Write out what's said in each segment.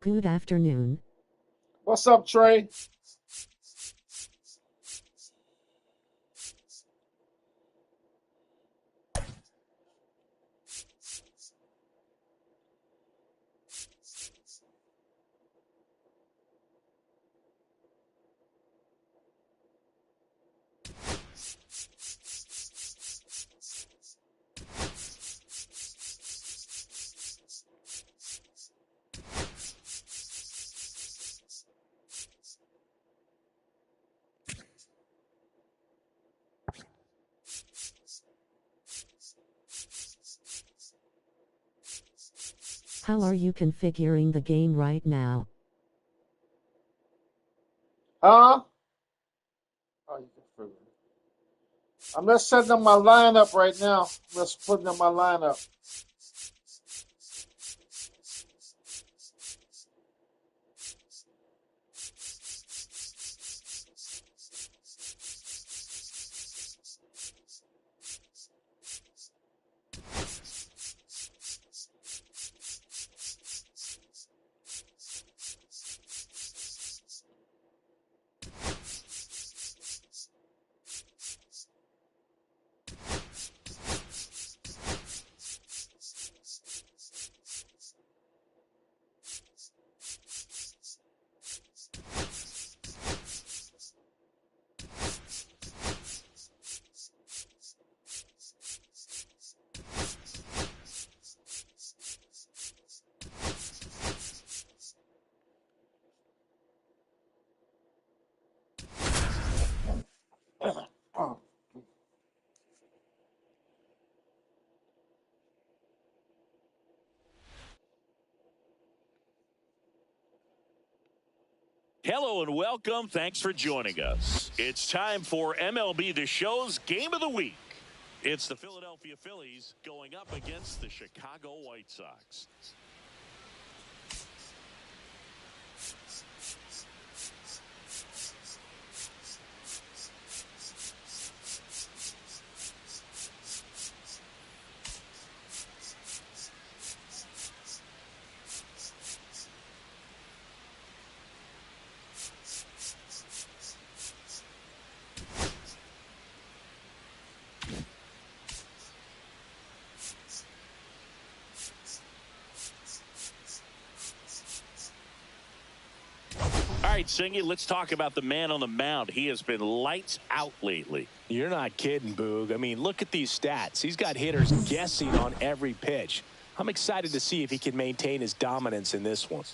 Good afternoon. What's up, Trey? How are you configuring the game right now? Huh? Oh, you can figure it. I'm just setting up my lineup right now. I'm just putting up my lineup. Oh. Hello and welcome. Thanks for joining us. It's time for MLB The Show's Game of the Week. It's the Philadelphia Phillies going up against the Chicago White Sox. All right, Singy, let's talk about the man on the mound. He has been lights out lately. You're not kidding, Boog. I mean, look at these stats. He's got hitters guessing on every pitch. I'm excited to see if he can maintain his dominance in this one.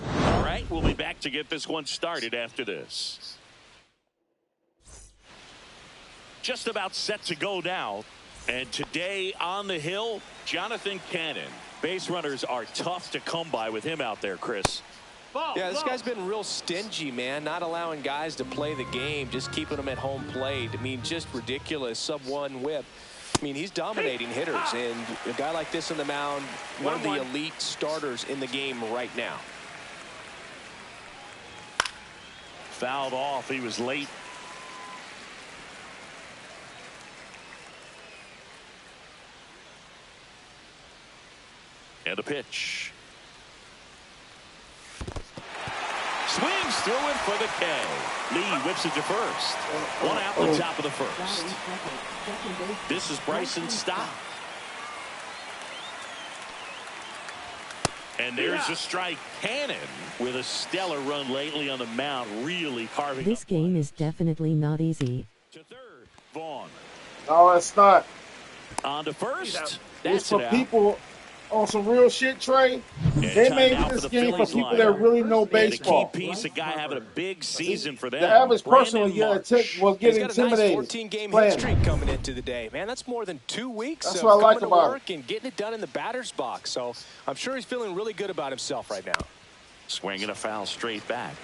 All right, we'll be back to get this one started after this. Just about set to go now. And today on the hill, Jonathan Cannon. Base runners are tough to come by with him out there, Chris. Yeah, this guy's been real stingy, man, not allowing guys to play the game, just keeping them at home plate. I mean, just ridiculous, sub-1 whip. I mean, he's dominating hitters, and a guy like this on the mound, one of the elite starters in the game right now. Fouled off. He was late. And a pitch. Swings through it for the K. Lee whips it to first. One out the top of the first. This is Bryson Stott. And there's a strike. Cannon with a stellar run lately on the mound, really carving. This game is definitely not easy. To third, Vaughn. No, it's not. On to first. It's That's for it out. people on some real shit, Trey. They made this game for people that really know baseball. And a key piece, a guy having a big season for them. The average person will Brandon get Marsh. get He's got a intimidated. nice 14-game playing. hit streak coming into the day. Man, that's more than 2 weeks That's of what I like coming to about work and getting it done in the batter's box. So I'm sure he's feeling really good about himself right now. Swinging a foul straight back.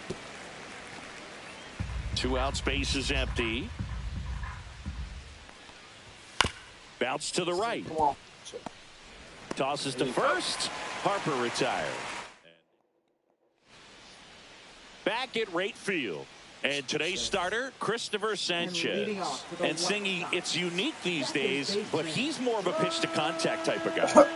2 out, space is empty. Bounce to the right. Come on. Tosses to first. Harper retired. Back at right field. And today's starter, Christopher Sanchez. And Singy, it's unique these days, but he's more of a pitch-to-contact type of guy.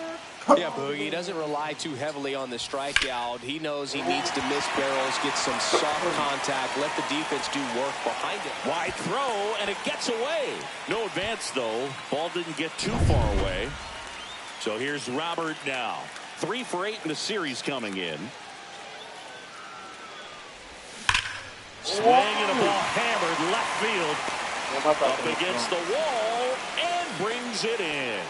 Yeah, Boogie, he doesn't rely too heavily on the strikeout. He knows he needs to miss barrels, get some soft contact, let the defense do work behind it. Wide throw, and it gets away. No advance, though. Ball didn't get too far away. So here's Robert now. 3 for 8 in the series coming in. Swing and a ball hammered left field. Up against the wall and brings it in.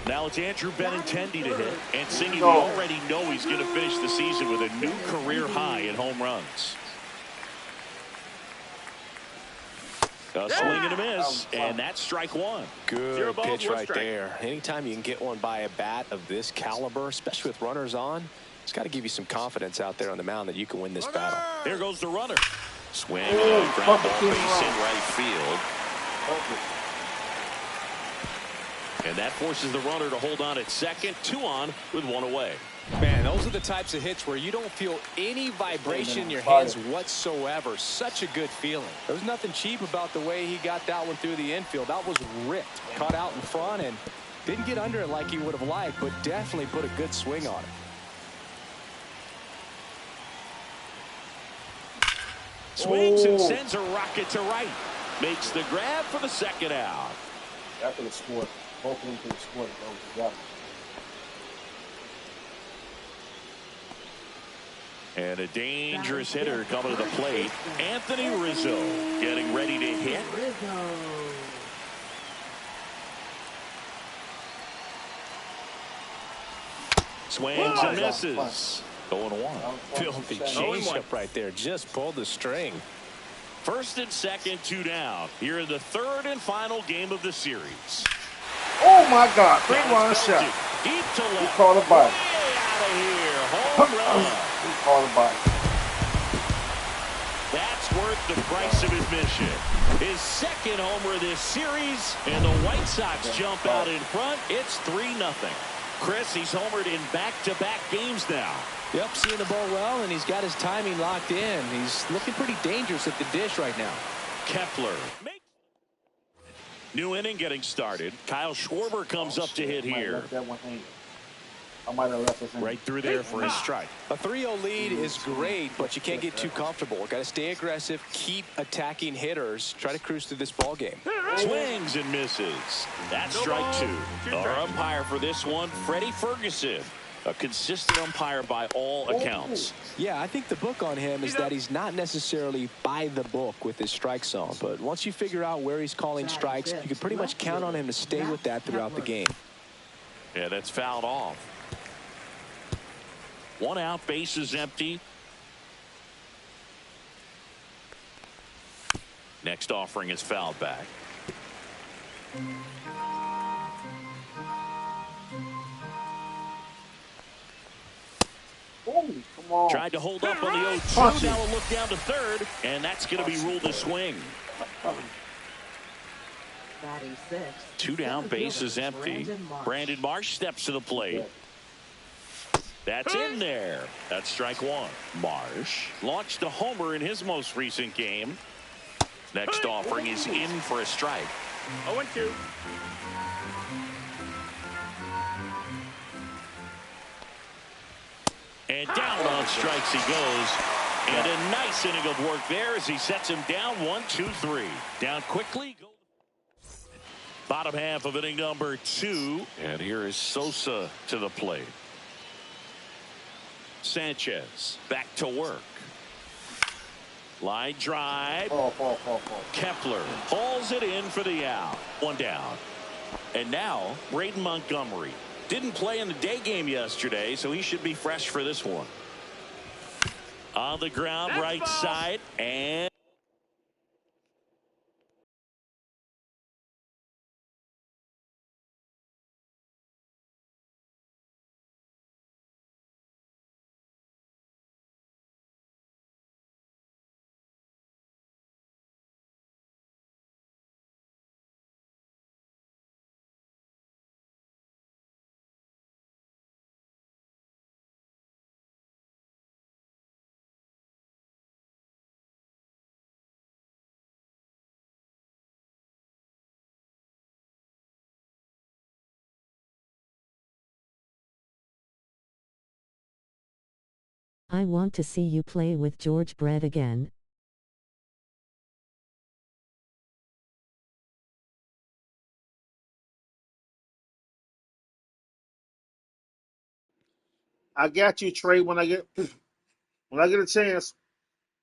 Now it's Andrew Benintendi to hit. And Singy, we already know he's going to finish the season with a new career high in home runs. A swing and a miss, and that's strike one. Good pitch right there. Anytime you can get one by a bat of this caliber, especially with runners on, it's got to give you some confidence out there on the mound that you can win this battle. Here goes the runner. Swing and a ground ball, base in right field. And that forces the runner to hold on at second. 2 on with 1 away. Man, those are the types of hits where you don't feel any vibration in your hands whatsoever. Such a good feeling. There was nothing cheap about the way he got that one through the infield. That was ripped. Caught out in front and didn't get under it like he would have liked, but definitely put a good swing on it. Swings and sends a rocket to right. Makes the grab for the second out. After the score, both of them could have scored together. And a dangerous hitter coming to the plate. Anthony Rizzo getting ready to hit. Swings and misses. 0-1. Filthy changeup right there. Just pulled the string. First and second, 2 down. Here in the 3rd and final game of the series. Oh my God! Great line shot. Deep to left. He called it by. Way out of here. Home run. He called it by. That's worth the price of admission. His second homer this series, and the White Sox jump out in front. It's 3-0. Chris, he's homered in back-to-back games now. Yep, seeing the ball well, and he's got his timing locked in. He's looking pretty dangerous at the dish right now. Kepler. New inning getting started. Kyle Schwarber comes up to hit here. I might have left this in. Right through there for his strike. A 3-0 lead is great, but you can't get too comfortable. Got to stay aggressive, keep attacking hitters, try to cruise through this ball game. Swings and misses. That's strike 2. Our umpire for this one, Freddie Ferguson. A consistent umpire by all accounts. Yeah, I think the book on him is that he's not necessarily by the book with his strike zone. But once you figure out where he's calling strikes, you can pretty much count on him to stay with that throughout the game. Yeah, that's fouled off. 1 out, bases empty. Next offering is fouled back. Holy, come on. Tried to hold up on the 0-2. Now a look down to third, and that's going to be ruled a swing. 2 down, bases empty. Brandon Marsh steps to the plate. That's in there. That's strike 1. Marsh launched a homer in his most recent game. Next offering is in for a strike. 0-2. And down on strikes he goes. And a nice inning of work there as he sets him down 1-2-3. Down quickly. Bottom half of inning number 2. And here is Sosa to the plate. Sanchez back to work. Line drive. Kepler hauls it in for the out. 1 down. And now Braden Montgomery. Didn't play in the day game yesterday, so he should be fresh for this one. On the ground, right side, and I want to see you play with George Brett again. I got you, Trey. When I get a chance,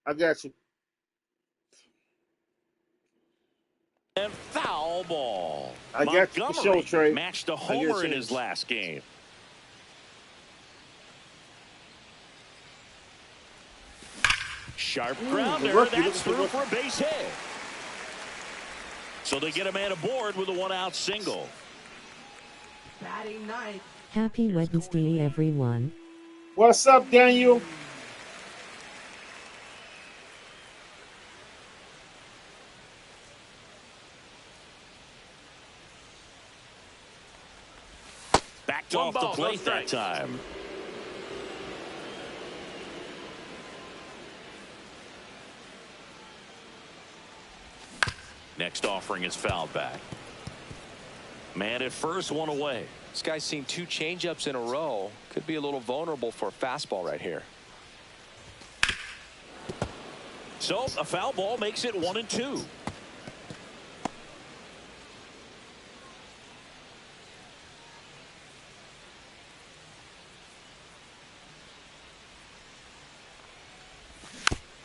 I got you. And foul ball. I got you for sure, Montgomery Trey. matched a homer in his last game. Sharp grounder. That's through for a base hit. So they get a man aboard with a one-out single. Batting ninth. Happy Wednesday, everyone. What's up, Daniel? Backed off the plate that time. Next offering is fouled back. Man at first, one away. This guy's seen 2 changeups in a row. Could be a little vulnerable for a fastball right here. So a foul ball makes it 1-2.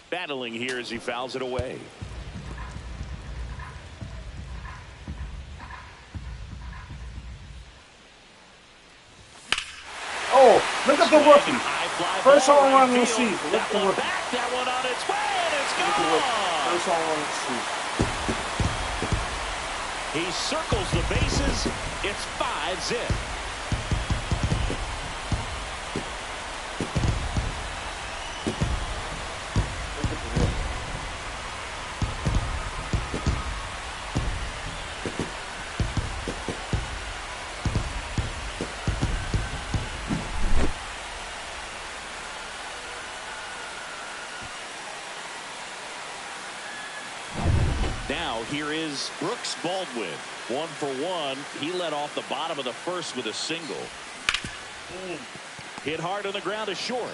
Battling here as he fouls it away. Oh, look at the rookie. First home run of the season. Look at the rookie. That one on its way, and it's gone. First home run of the season. He circles the bases. It's 5-zip. Now here is Brooks Baldwin. 1 for 1. He led off the bottom of the first with a single. Hit hard on the ground to short.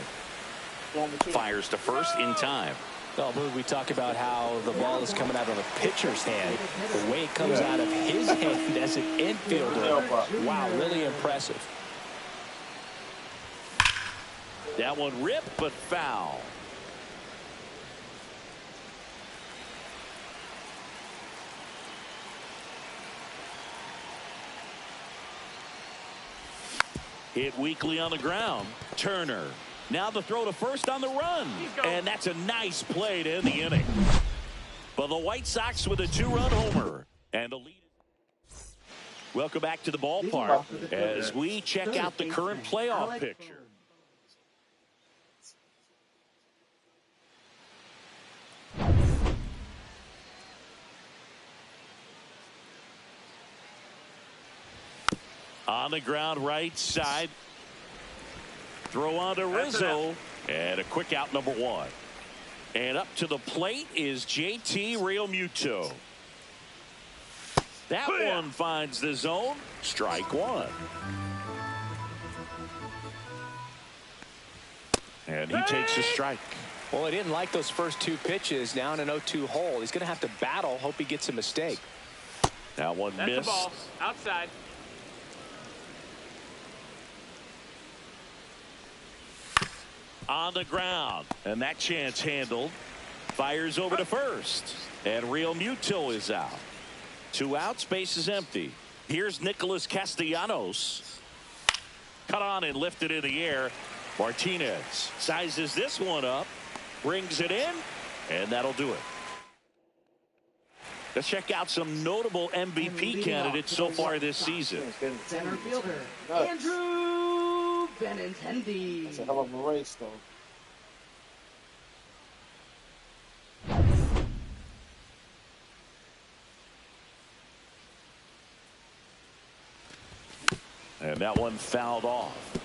Fires to first in time. Well, we talk about how the ball is coming out of a pitcher's hand. The way it comes out of his hand as an infielder. Wow, really impressive. That one ripped, but foul. Hit weakly on the ground. Turner. Now the throw to first on the run. And that's a nice play to end the inning. But the White Sox with a 2-run homer. And the lead. Welcome back to the ballpark as we check out the current playoff picture. On the ground right side. Throw on to Rizzo. And a quick out, number 1. And up to the plate is JT Realmuto. That one finds the zone. Strike 1. And he takes a strike. Well, he didn't like those first 2 pitches. Now in an 0-2 hole. He's going to have to battle. Hope he gets a mistake. That one missed. The ball. Outside. On the ground. And that chance handled. Fires over to first. And Realmuto is out. 2 outs. Base is empty. Here's Nicholas Castellanos. Cut on and lifted in the air. Martinez sizes this one up. Brings it in. And that'll do it. Let's check out some notable MVP candidates so far this season. Center fielder Andrew Benintendi. That's a hell of a race, though. And that one fouled off.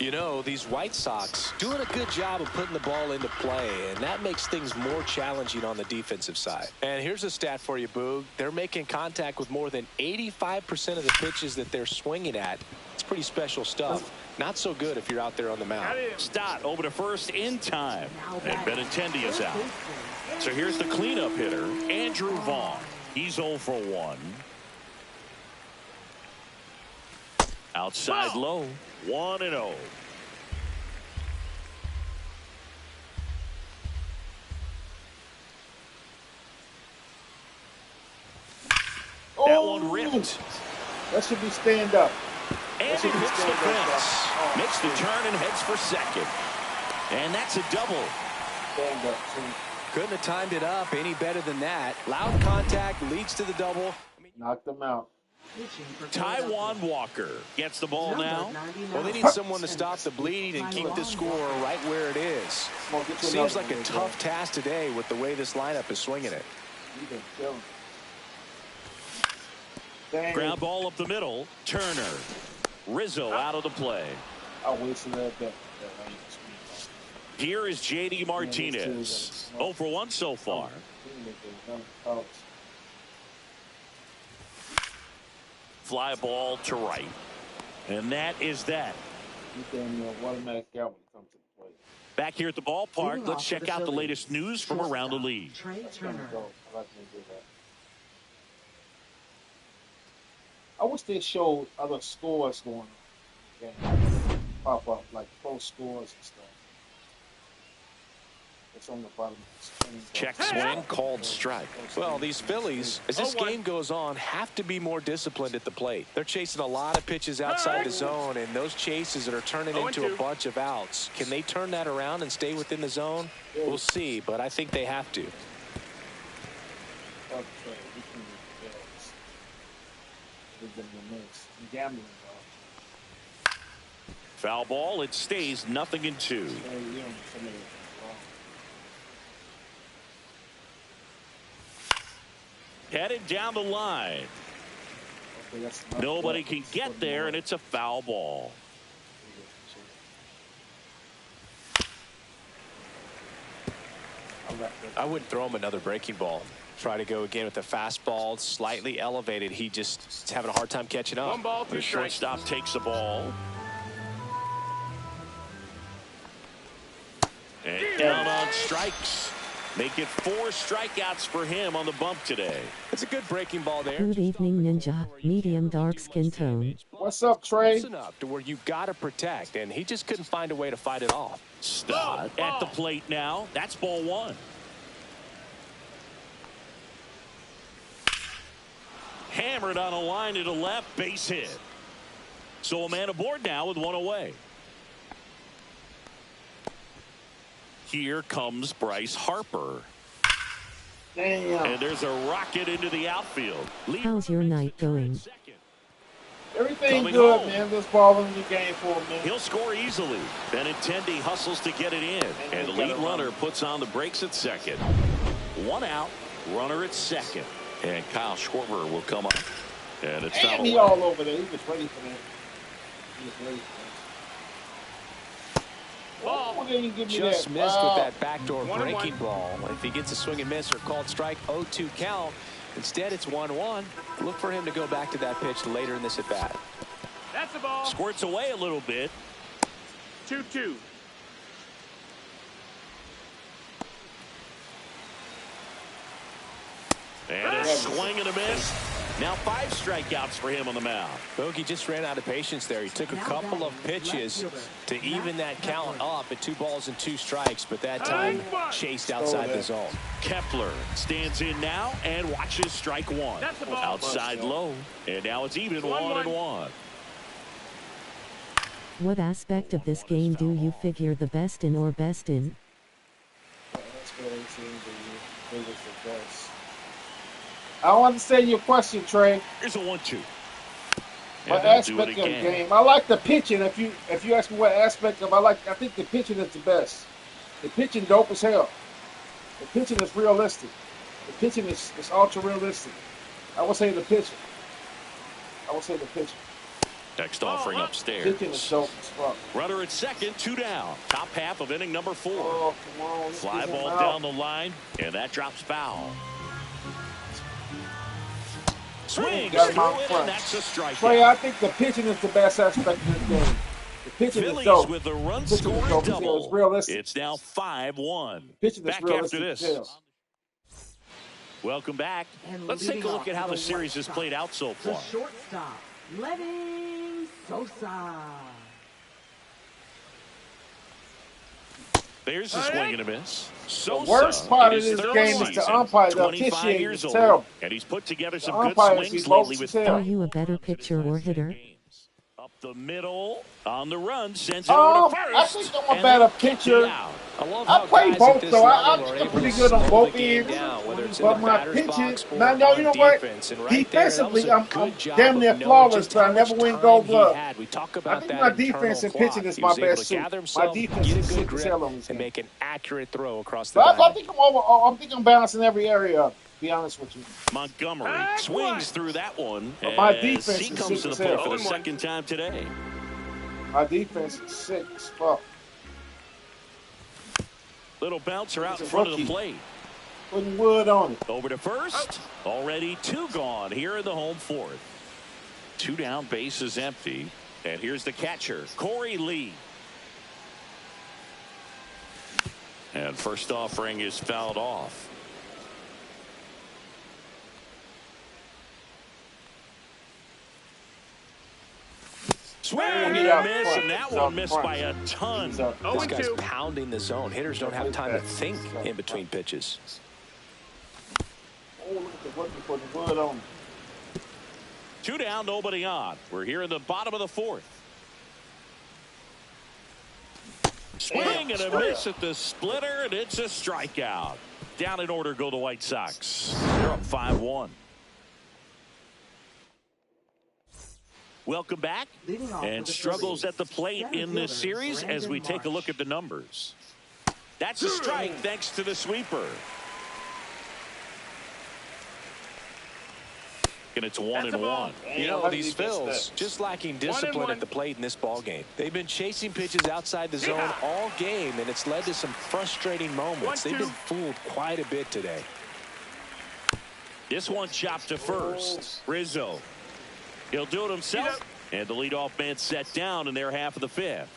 You know, these White Sox doing a good job of putting the ball into play, and that makes things more challenging on the defensive side. And here's a stat for you, Boog. They're making contact with more than 85% of the pitches that they're swinging at. It's pretty special stuff. Not so good if you're out there on the mound. Stott over to first in time. And Benintendi is out. So here's the cleanup hitter, Andrew Vaughn. He's 0 for 1. Outside low, 1-0. That one ripped. That should be stand up. And he hits the fence. Makes the turn and heads for second. And that's a double. Stand up, too. Couldn't have timed it up any better than that. Loud contact leads to the double. Knocked them out. Taijuan Walker gets the ball now. Well, they need someone to stop the bleeding and keep the score right where it is. Seems like a tough task today with the way this lineup is swinging it. Ground ball up the middle. Turner. Rizzo out of the play. I wasted that bet. Here is J.D. Martinez. 0 for 1 so far. Fly ball to right. And that is that. Back here at the ballpark, let's check out the latest news from around the league. I wish they showed other scores going on. Pop up like pro scores and stuff. It's on the bottom of the screen. Check swing, called strike. Well, these Phillies, as this game goes on, have to be more disciplined at the plate. They're chasing a lot of pitches outside the zone, and those chases that are turning into a bunch of outs. Can they turn that around and stay within the zone? We'll see, but I think they have to. Foul ball, it stays 0-2. Headed down the line. Nobody can get there, and it's a foul ball. I wouldn't throw him another breaking ball. Try to go again with the fastball, slightly elevated. He just is having a hard time catching up. The shortstop takes the ball. And down on strikes. Make it 4 strikeouts for him on the bump today. It's a good breaking ball there. Good evening, Ninja. Medium dark skin tone. What's up, Trey? Close enough to where you got to protect, and he just couldn't find a way to fight it off. Stott at the plate now. That's ball 1. Hammered on a line to the left, base hit. So a man aboard now with 1 away. Here comes Bryce Harper. Damn. And there's a rocket into the outfield. How's your night going? Everything Coming good, home. man. This ball in the game for him, man. He'll score easily. Benintendi hustles to get it in. And the lead runner puts on the brakes at second. 1 out, runner at second. And Kyle Schwarber will come up. And it's not he all over there. He was ready for that. He was ready for that. Ball. Just missed with that backdoor breaking ball. If he gets a swing and miss or called strike, 0-2 count. Instead, it's 1-1. Look for him to go back to that pitch later in this at bat. That's the ball. Squirts away a little bit. 2-2. And a swing and a miss. Now 5 strikeouts for him on the mound. Bogey just ran out of patience there. He took a couple of pitches to even that count up at 2 balls and 2 strikes, but that time chased outside the zone. Kepler stands in now and watches strike 1. Outside low. And now it's even 1-1. What aspect of this game do you figure the best in or best in? I don't understand your question, Trey. Here's a 1-2. What aspect of the game? I like the pitching. If you ask me what aspect of I think the pitching is the best. The pitching dope as hell. The pitching is realistic. The pitching is ultra realistic. I would say the pitching. Next offering upstairs. Pitching is dope as fuck. Runner at second, 2 down. Top half of inning number 4. Oh, come on. Fly ball down the line, and that drops foul. Swings through it, and that's a strikeout. Trey, I think the pitching is the best aspect of the game. The pitching is Phillies dope. with the run The pitching is scoring dope as hell. It's double. realistic. It's now 5-1. Pitching is Back after realistic this. as hell. Welcome back. And Let's take a leading look off at how for the series has Whitesox, played out so the far. shortstop, Levin Sosa. There's the swing and a miss. Sosa, The worst part in of his this third game is season, the umpire. The 25 officiating years is old, terrible. and he's put together The some good umpires swings be lately bogus with as hell. Are you a better pitcher or hitter? Up the middle, on the run, sends it over to I first. think I'm a and better they get the pitcher. out. I love I how play guys both at this though. I level are think I'm able pretty to good on slow both the game ends. down, whether it's in But the my batter's pitching, box or now on you know what? defense. And right Defensively, there, that was a I'm good job damn of near knowing flawless, just but I how never much win time Gold he Glove. had. We talk I about think that my internal defense and clock. pitching is He my was able best to suit. gather My himself, defense get a is good sick as grip, hell on this and game. make an accurate throw across the But I diamond. think I think I'm balancing every area up, to be honest with you. Montgomery swings through that one But my as defense he is comes sick to the as plate hell. for the second time today. My defense is sick as fuck. Little bouncer out in He's a front of the rookie. plate. Putting wood on it. Over to first. Already 2 gone here in the home fourth. 2 down, base is empty. And here's the catcher, Corey Lee. And first offering is fouled off. Swing and a miss, and that one missed by a ton. This guy's pounding the zone. Hitters don't have time to think in between pitches. Oh, look at the rookie putting wood on it. 2 down, nobody on. We're here in the bottom of the fourth. Swing and a miss at the splitter, and it's a strikeout. Down in order go the White Sox. They're up 5-1. Welcome back. And struggles at the plate in this series as we take a look at the numbers. That's a strike thanks to the sweeper. And it's 1-1. You know, these Phils just lacking discipline 1-1. at the plate in this ball game. They've been chasing pitches outside the zone all game, and it's led to some frustrating moments. They've been fooled quite a bit today. This one chopped to first. Rizzo. He'll do it himself. And the leadoff man set down in their half of the fifth.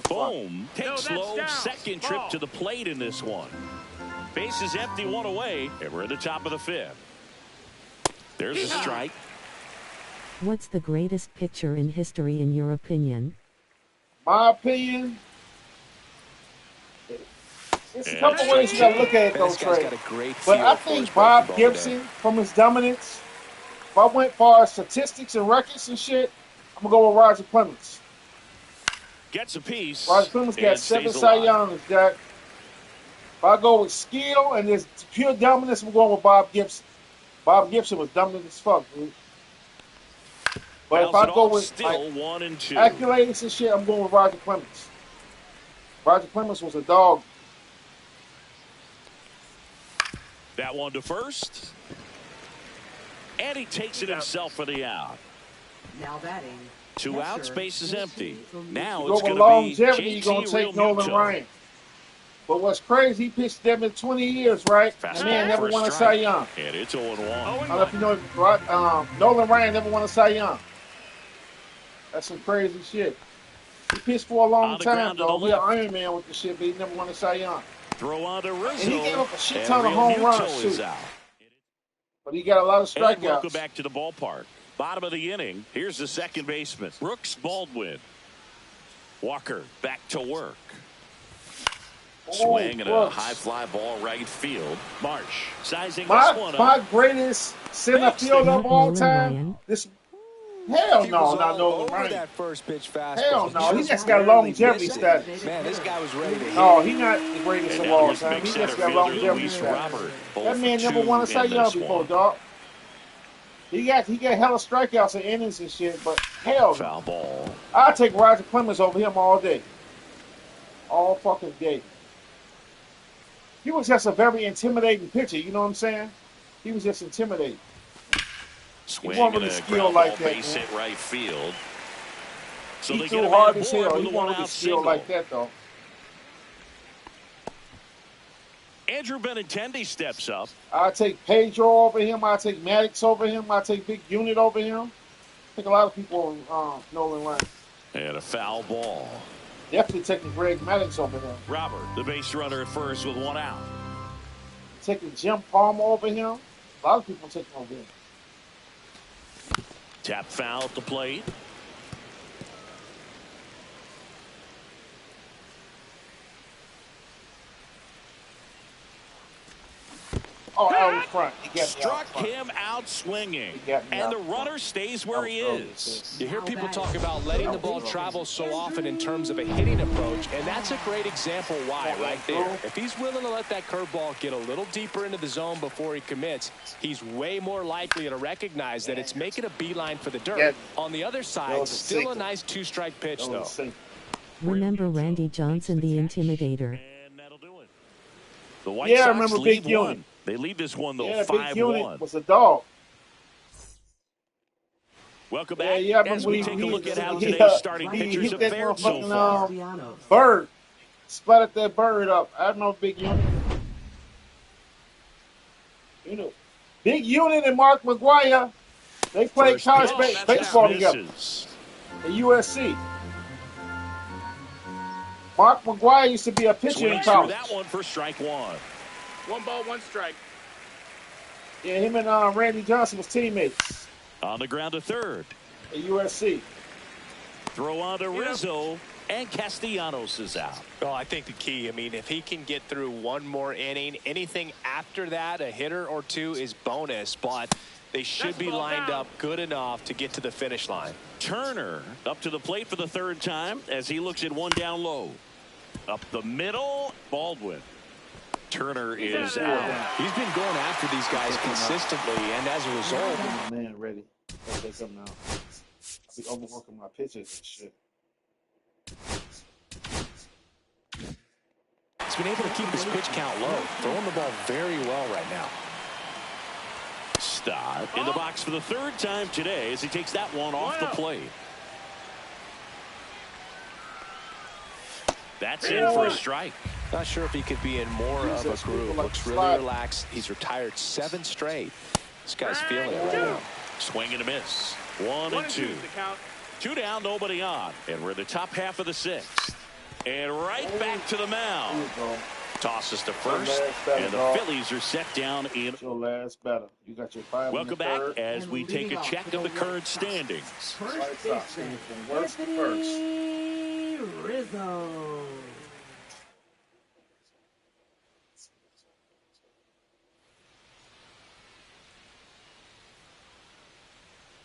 Boom. Takes low. Second trip to the plate in this one. Base is empty, 1 away, and we're at the top of the fifth. There's a strike. What's the greatest pitcher in history in your opinion? My opinion, there's a couple ways you gotta look at it though, Trey. But I think Bob Gibson, from his dominance, if I went far as statistics and records and shit, I'm gonna go with Roger Clemens. Gets a piece. Roger Clemens got 7 Cy Youngs, Jack. If I go with skill and there's pure dominance, I'm going with Bob Gibson. Bob Gibson was dominant as fuck, dude. But if I go with like, 1 and 2. accolades and shit, I'm going with Roger Clemens. Roger Clemens was a dog. That one to first. And he takes it himself for the out. Now batting. 2 outs, base is empty. Now You it's go with going to be longevity, you're going to take Nolan Ryan. But what's crazy, he pitched them in 20 years, right? And man never won a Cy Young. And it's 0-1. I don't know if you know, Nolan Ryan never won a Cy Young. That's some crazy shit. He pitched for a long time, though. He an Iron Man with the shit, but he never won a Cy Young. Throw on to Rizzo. And he gave up a shit ton of home runs, too. But he got a lot of strikeouts. And welcome back to the ballpark. Bottom of the inning. Here's the second baseman, Brooks Baldwin. Walker back to work. Swing and a high fly ball right field. Marsh sizing this one up. My greatest center fielder of all time. Hell no, not Nolan Ryan. That first pitch fastball. Hell no, he just got longevity status. Man, this guy was ready to hit. No, he's not the greatest of all time. He just got longevity status. That man never won a Cy Young before, dog. He got hella strikeouts and innings and shit, but hell no. Foul ball. I'll take Roger Clemens over him all day. All fucking day. He was just a very intimidating pitcher, you know what I'm saying? He was just intimidating. Swing he wasn't really skilled like that, base hit right field. So he threw hard as hell. He wasn't really skilled like that, though. Andrew Benintendi steps up. I'll take Pedro over him. I'll take Maddox over him. I'll take Big Unit over him. think a lot of people Nolan Ryan. And a foul ball. Definitely taking Greg Maddux over him. Robert, the base runner at first with one out. Taking Jim Palmer over him. A lot of people taking over him. Tap foul at the plate. Oh, out in front. He got Struck him out swinging. And the runner stays where he is. You hear people talk about letting the ball travel so often in terms of a hitting approach, and that's a great example why right there. If he's willing to let that curveball get a little deeper into the zone before he commits, he's way more likely to recognize that it's making a beeline for the dirt. On the other side, still a nice two-strike pitch, though. Remember Randy Johnson, the Intimidator? And that'll do it. The White Sox I remember lead Big Unit. They lead this one, though, Yeah, 5-1. Big Unit was a dog. Welcome back as we take a look at how today's starting pitchers have fared so far. Bird. Splattered that bird up. I remember Big Unit. You know, Big Unit and Mark McGuire, they played college baseball together at USC. Mark McGuire used to be a pitcher in college. That one for strike one. 1 ball, 1 strike. Yeah, him and Randy Johnson was teammates. On the ground to third. At USC. Throw on to Rizzo, and Castellanos is out. Well, I think the key, I mean, if he can get through one more inning, anything after that, a hitter or two is bonus, but they should be lined up good enough to get to the finish line. Turner up to the plate for the third time as he looks at one down low. Up the middle, Baldwin. Turner is out. He's been going after these guys consistently, and as a result, man, ready. I'll take him now. I'll be overworking my pitches and shit. he's been able to keep his pitch count low, throwing the ball very well right now. Stott in the box for the third time today as he takes that one off the plate. That's in for a strike. Not sure if he could be in more of a groove. Looks really relaxed. He's retired 7 straight. This guy's feeling it right now. Swing and a miss. 1 and 2. 2 down, nobody on. And we're in the top half of the 6th. And right back to the mound. Tosses to first. And the Phillies are set down in. Your last batter. You got your 5. Welcome back as we take a check of the current standings. Whitesox from worst to first. Rizzo.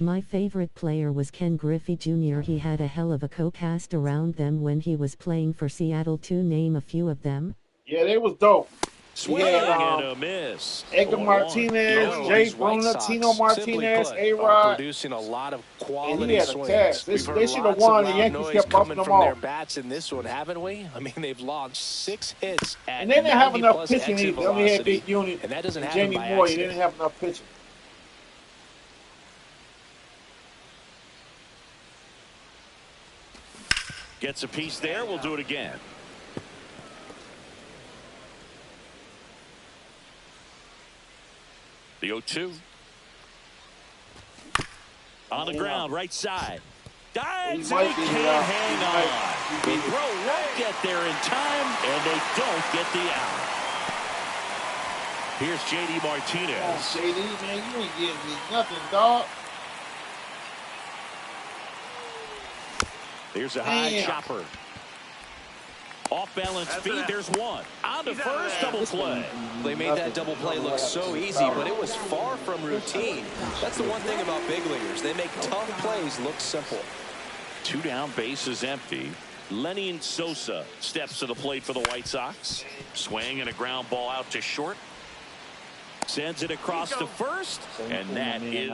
My favorite player was Ken Griffey Jr. He had a hell of a co-cast around them when he was playing for Seattle, to name a few of them. Yeah, they was dope. Swing and a miss. Edgar Martinez, Jay Bruner, Tino Martinez, A-Rod. Producing a lot of quality and swings. They should have won. The Yankees kept bumping them from their off. bats in this one, haven't we? I mean, they've launched 6 hits at And they didn't have enough 90+ pitching exit either. They only had velocity, Big Unit. and that doesn't happen Jamie by Moore, accident. they didn't have enough pitching. Gets a piece there. We'll do it again. The 0-2. On the ground, right side. Dives and he can't hang on. The throw won't get there in time, and they don't get the out. Here's J.D. Martinez. Oh, J.D., man, you ain't getting me nothing, dog. Here's a high chopper. Off balance feed, there's one. On the first double play. They made that double play look so easy, but it was far from routine. That's the one thing about big leaguers. They make tough plays look simple. 2 down, bases empty. Lenny Sosa steps to the plate for the White Sox. Swing and a ground ball out to short. Sends it across to first, and that is...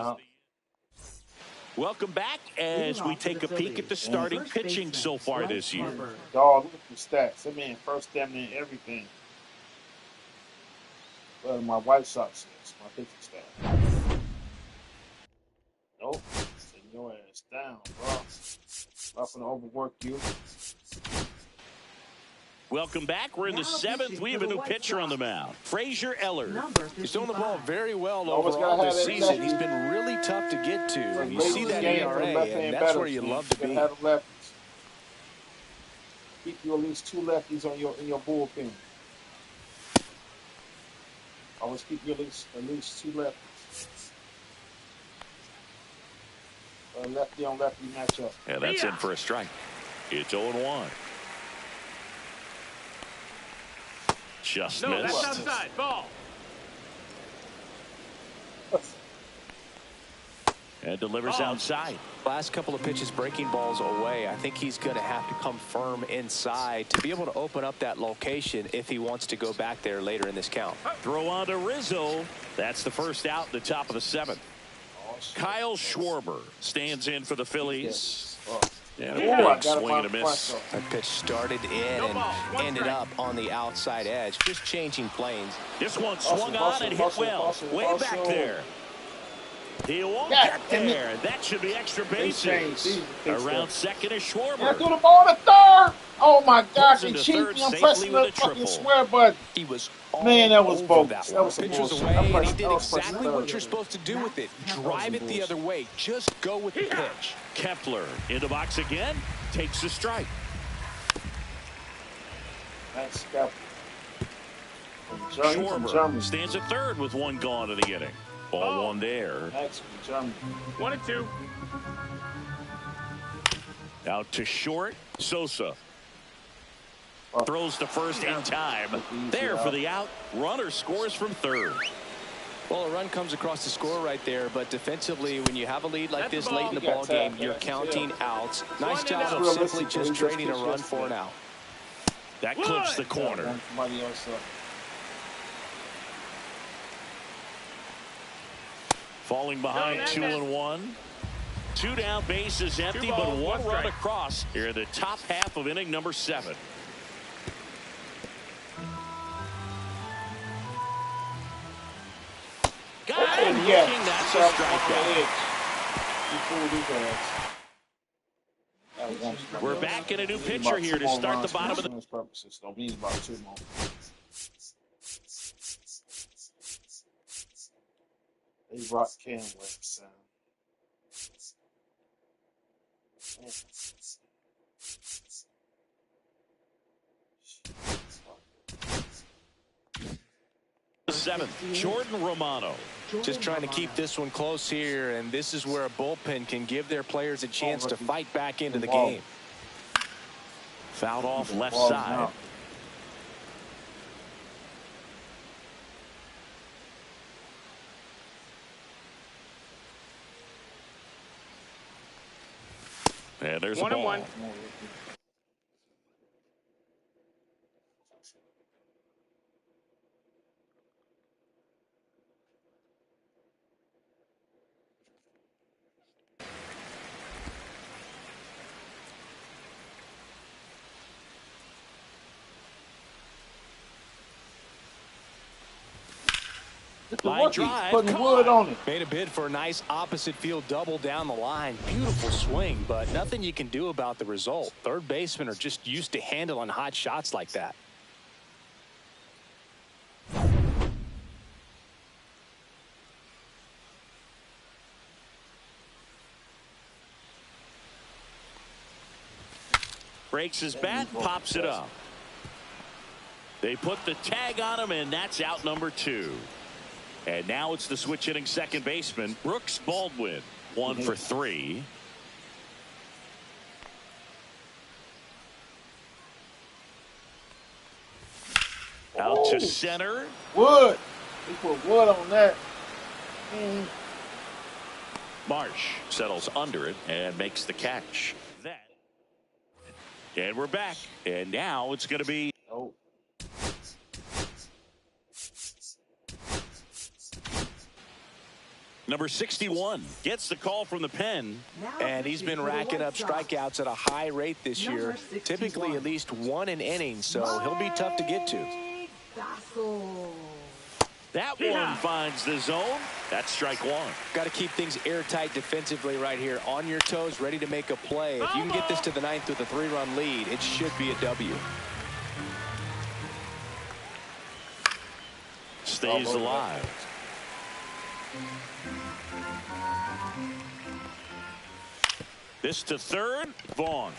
Welcome back as we take a peek at the starting pitching so far this year. Dog, look at the stats. That man first damn near everything. Well, my White Sox stats, my pitching stats. Nope. Send your ass down, bro. I'm going to overwork you. Welcome back. We're in the seventh. We have a new pitcher on the mound, Frazier Eller. He's throwing the ball very well Always overall gotta have this that season. lefty. He's been really tough to get to. And you Late see in that the game for ERA, left-hand and that's batters, where you man. love to Gotta be. have the lefties. Keep you at least 2 lefties on in your bullpen. Always keep you at least 2 lefties. Lefty on lefty matchup. Yeah, that's in for a strike. It's 0-1. Just No, missed. that's outside. Ball. And delivers outside. Last couple of pitches breaking balls away. I think he's going to have to come firm inside to be able to open up that location if he wants to go back there later in this count. Throw on to Rizzo. That's the first out in the top of the 7th. Kyle Schwarber stands in for the Phillies. And a big swing and a miss. That pitch started in and ended up on the outside edge, just changing planes. This one swung on and hit well. Way back there. He won't get there. That should be extra bases. Around second is Schwarber. Yeah, threw the ball to third. Oh my gosh, he Into cheated third me. I'm safely pressing with the a fucking triple. swear button. He was Man, that was over bogus. that That was one. some Pitch was bullshit. away, and he did I pressed exactly third. what you're supposed to do with it. Drive it the other way. Just go with the pitch. Kepler in the box again. Takes the strike. That's Kepler. Schwarber stands at third with 1 gone in the inning. Ball 1 there. That's from Germany. 1-2. Out to short. Sosa throws to first in time. There for the out. Runner scores from third. Well, a run comes across the score right there, but defensively, when you have a lead like this late in the ball game, you're counting outs. Nice job of simply just trading a run for an out. That clips the corner. Falling behind 2-1. 2 down, bases empty, but 1 run across here in the top half of inning number 7. Got him looking. That's a strikeout. We're back in a new pitcher here to start the bottom of the purposes. Don't need about 2 more. They rock Canway sound. Seventh, Jordan Romano. Just trying to keep this one close here, and this is where a bullpen can give their players a chance to fight back into the game. Fouled off left side. And there's 1-1. Line drive, putting wood on it. Made a bid for a nice opposite field double down the line. Beautiful swing, but nothing you can do about the result. Third basemen are just used to handling hot shots like that. Breaks his bat, pops it up. They put the tag on him, and that's out number 2. And now it's the switch hitting second baseman, Brooks Baldwin. 1 for 3. Out to center. Wood. He put wood on that. Marsh settles under it and makes the catch. And we're back. And now it's going to be. Number 61 gets the call from the pen. And he's been racking up strikeouts at a high rate this year. Typically at least 1 an inning, so he'll be tough to get to. That one finds the zone. That's strike 1. Got to keep things airtight defensively right here. On your toes, ready to make a play. If you can get this to the 9th with a 3-run lead, it should be a W. stays alive. This to third. Vaughn.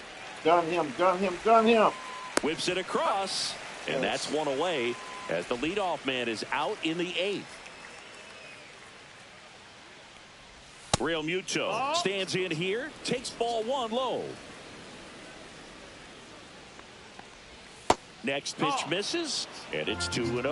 Gun him, gun him, gun him. Whips it across, and that's one away as the leadoff man is out in the 8th. Real Muto stands in here, takes ball 1 low. Next pitch misses, and it's 2-0.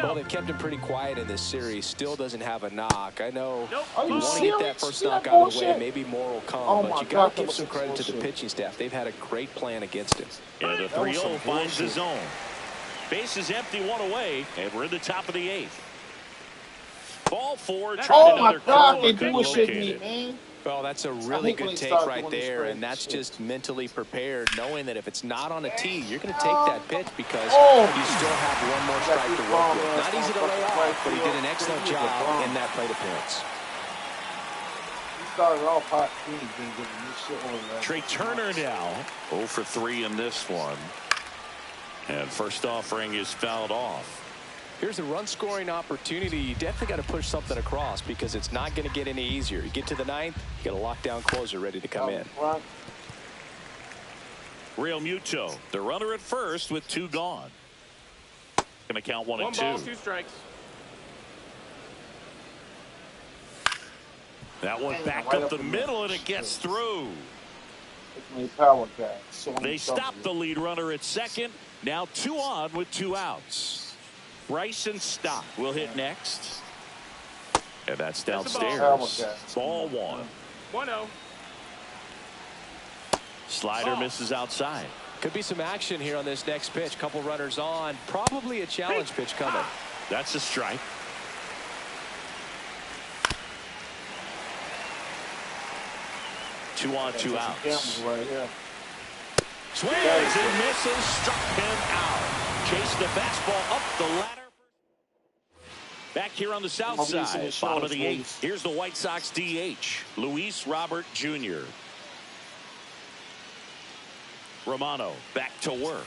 Well, they've kept him pretty quiet in this series. Still doesn't have a knock. I know you Are you want to serious? get that first See knock that out of the way. bullshit? Maybe more will come, Oh but my you got God, to give that some was credit to the bullshit. pitching staff. They've had a great plan against him. And the That was 3-0 some finds the bullshit. zone. Base is empty, 1 away, and we're in the top of the 8th. Ball 4. Oh my another God, curve, they couldn't bullshit locate me, it. man. Well, that's a really hate when good they take start right doing this there, crazy and that's shit. just mentally prepared, knowing that if it's not on a tee, you're going to take that pitch because Oh. you still have one more strike to work with. Not easy to lay off, but he did an excellent job in that plate appearance. He started off hot. He ain't been getting this shit over there. Trey Turner now 0 for 3 in this one. And first offering is fouled off. Here's a run-scoring opportunity. You definitely got to push something across because it's not going to get any easier. You get to the 9th, you got a lockdown closer ready to come in. Right. Real Muto, the runner at first with 2 gone. Going to count 1 and 2. 1 ball, 2 strikes. That one Damn, back right up up the the middle, middle. and it gets through. It's my power guy. So They stop the lead runner at second. Now 2 on with 2 outs. Bryson Stock will hit next. And that's downstairs. Ball 1. 1-0. Slider misses outside. Could be some action here on this next pitch. Couple runners on. Probably a challenge pitch coming. That's a strike. Two on, 2 outs. Right here. Swings and misses, struck him out. Chased the fastball up the ladder. Back here on the south side, bottom of the 8th. Here's the White Sox DH, Luis Robert Jr. Romano back to work.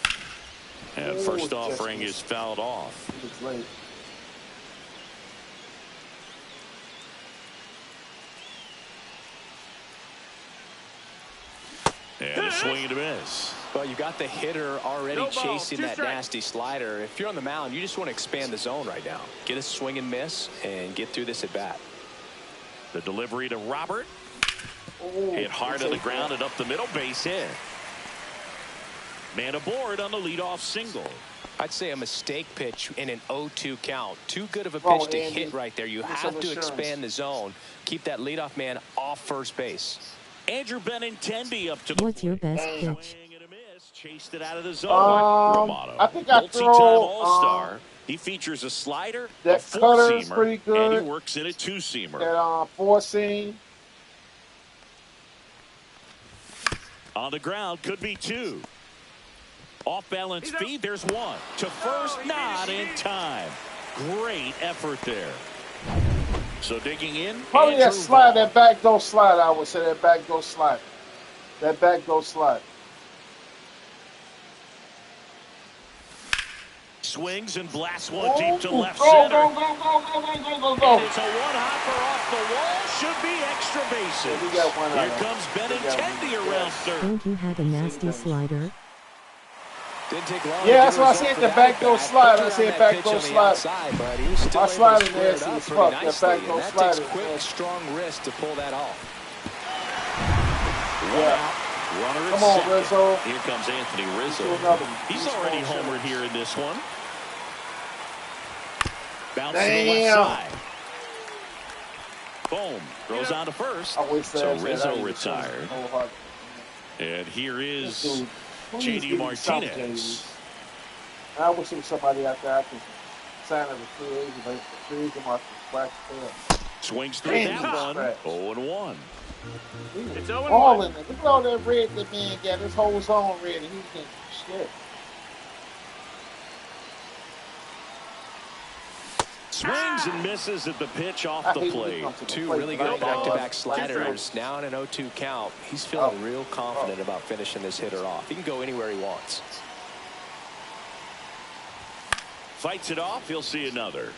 And first offering is fouled off. It's late. And a swing and a miss. Well, you got the hitter already No ball, chasing 2 that strikes. nasty slider. If you're on the mound, you just want to expand the zone right now. Get a swing and miss and get through this at bat. The delivery to Robert. Hit hard on the ground and up the middle, base hit. Man aboard on the leadoff single. I'd say a mistake pitch in an 0-2 count. Too good of a pitch to Andy. hit right there. You Give me have some to assurance. expand the zone. Keep that leadoff man off first base. Andrew Benintendi up to the What's your best plate. pitch? Swing and a miss. Chased it out of the zone. Romano, I think I multi-time throw, all-star. He features a slider, a that cutter's four-seamer, pretty good. and he works in a 2-seamer. That 4-seam. On the ground, could be 2. Off-balance feed, there's 1. To first, not in time. Great effort there. So digging in, Probably that Andrew slide, Vaughn. that back door slide, I would say that back door slide. That back door slide. Swings and blasts one deep to left go, center. go, go, go, go, go, go, go, And go. it's a one-hopper off the wall. Should be extra bases. Yeah, we got one Here out. comes Benintendi We got one. around Yes. third. Think he had a nasty slider? Didn't take long. Yeah, to that's get a why I result said for the that back door at bat. slide. I Put you said on that back pitch door on the slide. outside, but he was still My able to slide in square there it is up as pretty fuck. That nicely, back door and that slide takes is quick, nasty. strong wrist to pull that off. Yeah. Runner at Come on, second. Rizzo. Here comes Anthony Rizzo. Do another one. He's He's already going homered to. here in this one. Bounce to the left Damn. side. Boom. Throws on to first. I wish So that Rizzo retired. retired. And here is Dude, please J.D. give me some, Martinez. JD. I wish there was somebody out there I could sign a free agent, but free agent market scratch there. Swings through Damn, that he's one. trash. 0-1. It's All 0-1. in it. Look at all that red that man got. This whole zone red, and he can't do shit. Swings and misses at the pitch off I the hate when plate. he comes to the Two plate, really but I good don't know. back-to-back sliders. Now in an 0-2 count. He's feeling real confident about finishing this hitter off. He can go anywhere he wants. Fights it off. He'll see another.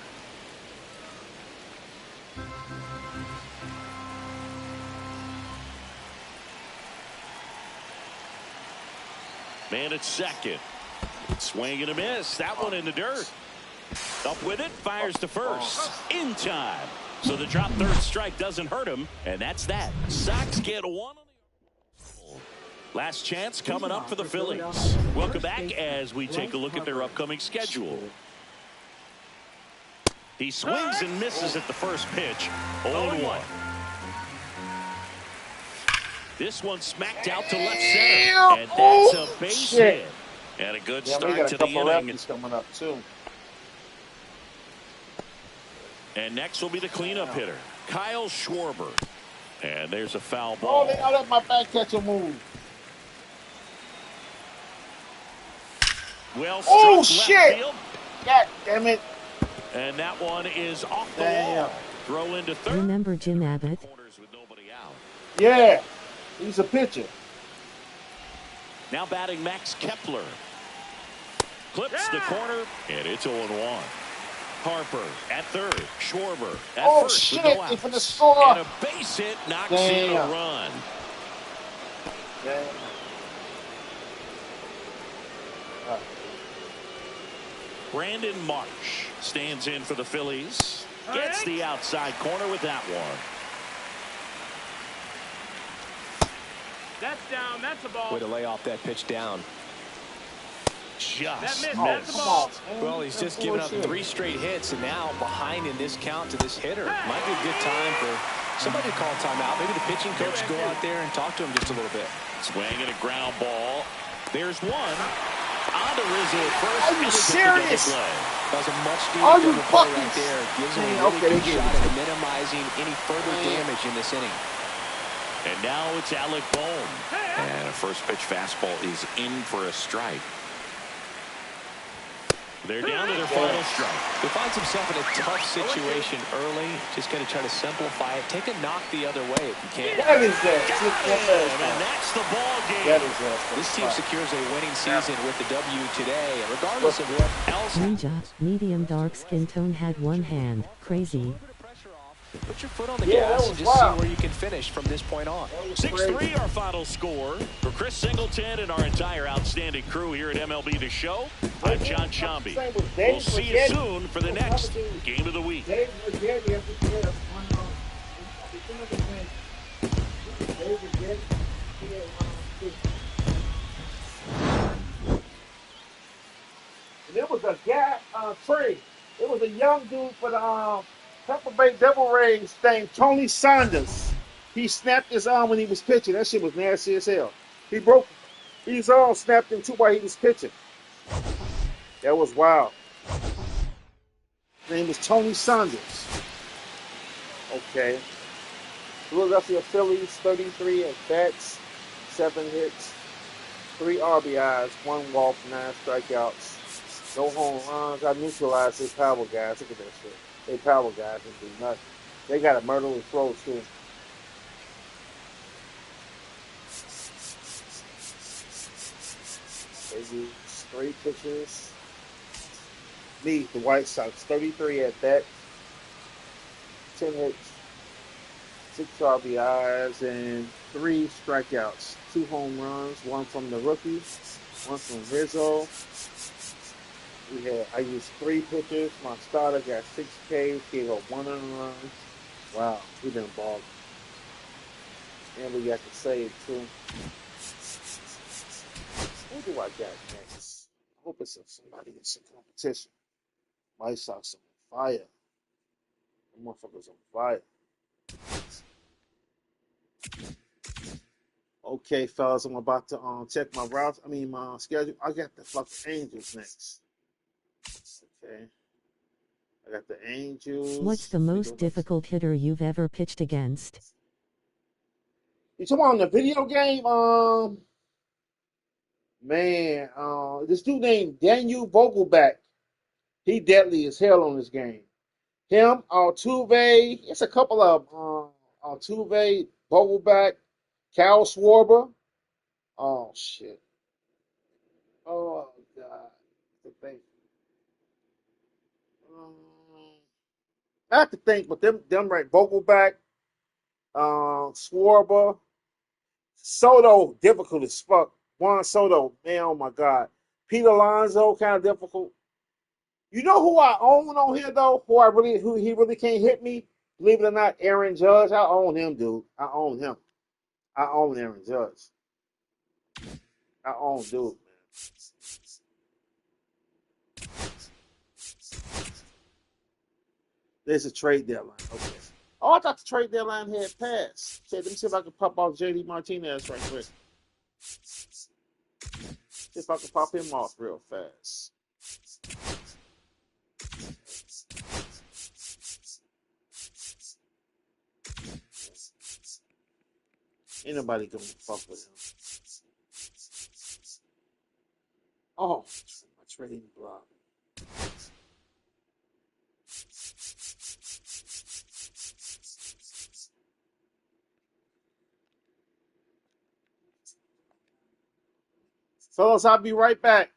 Man at second. Swing and a miss. That one in the dirt. Up with it. Fires to first. In time. So the drop third strike doesn't hurt him. And that's that. Sox get one. Last chance coming up for the Phillies. Welcome back as we take a look at their upcoming schedule. He swings and misses at the first pitch. 0-1. This one smacked out to left center. And that's a base hit. And a good start to the inning. Coming up too. And next will be the cleanup hitter, Kyle Schwarber. And there's a foul ball. Oh, they let my back catcher move. Well, oh, struck shit. Left field. God damn it. And that one is off the wall. Throw into third. Remember Jim Abbott? With nobody out. Yeah, he's a pitcher. Now batting Max Kepler. Clips the corner, and it's 0-1. Harper at third. Schwarber at first. Shit, with no outs. for the score. And a base hit knocks in a run. Damn. Brandon Marsh stands in for the Phillies. Gets the outside corner with that one. That's down. That's a ball. Way to lay off that pitch down. Just missed. missed. That's a ball. Well, he's just given up 3 straight hits, and now behind in this count to this hitter. Might be a good time for somebody to call timeout. Maybe the pitching coach go out there and talk to him just a little bit. Swing and a ground ball. There's one. On to Rizzo at first. Are you serious? That was a much Are needed you double play fucking right there. Gives him a really good shot at minimizing any further damage in this inning. And now it's Alec Bohm. And a first pitch fastball is in for a strike. They're down to their final strike. He finds himself in a tough situation early. Just got to try to simplify it. Take a knock the other way if you can. That is that. And that's the ball game. That is that. This team secures a winning season with the W today. And regardless of what else. Ninja, medium dark skin tone had one hand. Crazy. Put your foot on the gas and just see where you can finish from this point on. 6-3 our final score. For Chris Singleton and our entire outstanding crew here at MLB The Show, I'm John Shambi. We'll see you soon for the next Game of the Week. There was a guy, Trey. It was a young dude for the Tampa Bay Devil Rays named Tony Saunders. He snapped his arm when he was pitching. That shit was nasty as hell. His arm snapped in two while he was pitching. That was wild. His name was Tony Saunders. Okay. Philadelphia Phillies, 33 at bats, 7 hits, 3 RBIs, 1 walk, 9 strikeouts, no home runs. I neutralized their power guys. Look at that shit. They power guys and do nothing. They got a murderous throw too. They use 3 pitches. Me, the White Sox, 33 at bat, 10 hits, 6 RBIs, and 3 strikeouts. 2 home runs, 1 from the rookie, 1 from Rizzo. I used 3 pitches. My starter got 6 Ks, gave up 1 run. Wow, he been balling. And we got the save too. Who do I got next? I hope it's somebody in some competition. White Sox on fire. The motherfuckers on fire. Okay, fellas, I'm about to check my route. My schedule. I got the fucking Angels next. Okay. I got the Angels. What's the most difficult hitter you've ever pitched against? You talking about in the video game? This dude named Daniel Vogelback. He deadly as hell on this game. Him, Altuve. It's a couple of Altuve, Vogelback, Kyle Schwarber. Oh shit. Oh god. The thing. I have to think, but them right, Vogelback, Schwarber, Soto, difficult as fuck. Juan Soto, man, oh my God. Pete Alonso, kind of difficult. You know who I own on here though? Who he really can't hit me? Believe it or not, Aaron Judge. I own him, dude. I own him. I own Aaron Judge. I own dude, man. There's a trade deadline. Okay. Oh, I thought the trade deadline had passed. Okay, let me see if I can pop off JD Martinez right quick. See if I can pop him off real fast. Ain't nobody gonna fuck with him. Oh, my trading block. Fellas, I'll be right back.